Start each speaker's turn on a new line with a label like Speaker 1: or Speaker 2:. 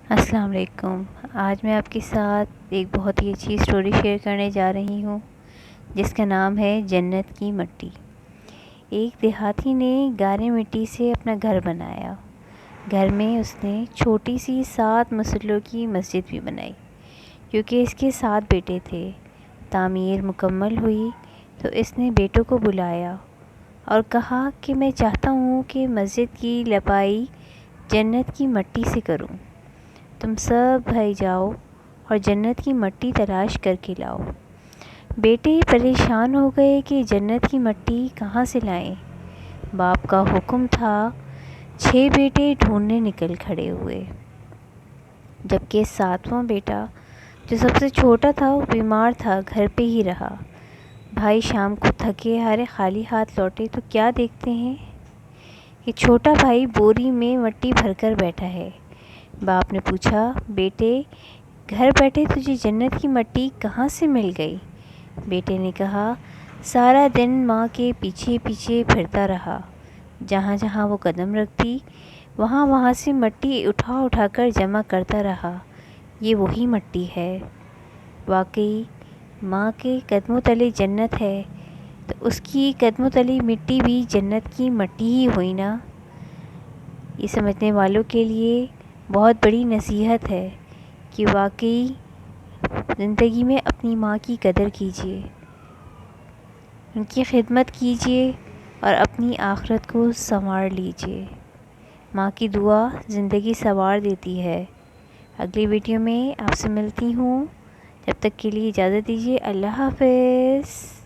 Speaker 1: السلام علیکم۔ آج میں آپ کے ساتھ ایک بہت ہی اچھی اسٹوری شیئر کرنے جا رہی ہوں جس کا نام ہے جنت کی مٹی۔ ایک دیہاتی نے گارے مٹی سے اپنا گھر بنایا۔ گھر میں اس نے چھوٹی سی 7 مسلوں کی مسجد بھی بنائی کیونکہ اس کے 7 بیٹے تھے۔ تعمیر مکمل ہوئی تو اس نے بیٹوں کو بلایا اور کہا کہ میں چاہتا ہوں کہ مسجد کی لپائی جنت کی مٹی سے کروں۔ تم سب بھائی جاؤ اور جنت کی مٹی تلاش کر کے لاؤ۔ بیٹے پریشان ہو گئے کہ جنت کی مٹی کہاں سے لائیں۔ باپ کا حکم تھا۔ 6 بیٹے ڈھونڈنے نکل کھڑے ہوئے، جبکہ 7واں بیٹا جو سب سے چھوٹا تھا وہ بیمار تھا، گھر پہ ہی رہا۔ بھائی شام کو تھکے ہارے خالی ہاتھ لوٹے تو کیا دیکھتے ہیں کہ چھوٹا بھائی بوری میں مٹی بھر کر بیٹھا ہے۔ باپ نے پوچھا، بیٹے گھر بیٹھے تجھے جنت کی مٹی کہاں سے مل گئی؟ بیٹے نے کہا، سارا دن ماں کے پیچھے پیچھے پھرتا رہا، جہاں جہاں وہ قدم رکھتی وہاں وہاں سے مٹی اٹھا اٹھا کر جمع کرتا رہا، یہ وہی مٹی ہے۔ واقعی ماں کے قدموں تلے جنت ہے تو اس کی قدموں تلے مٹی بھی جنت کی مٹی ہی ہوئی نا۔ یہ سمجھنے والوں کے لیے بہت بڑی نصیحت ہے کہ واقعی زندگی میں اپنی ماں کی قدر کیجیے، ان کی خدمت کیجیے اور اپنی آخرت کو سنوار لیجیے۔ ماں کی دعا زندگی سنوار دیتی ہے۔ اگلی ویڈیو میں آپ سے ملتی ہوں، جب تک کے لیے اجازت دیجیے۔ اللہ حافظ۔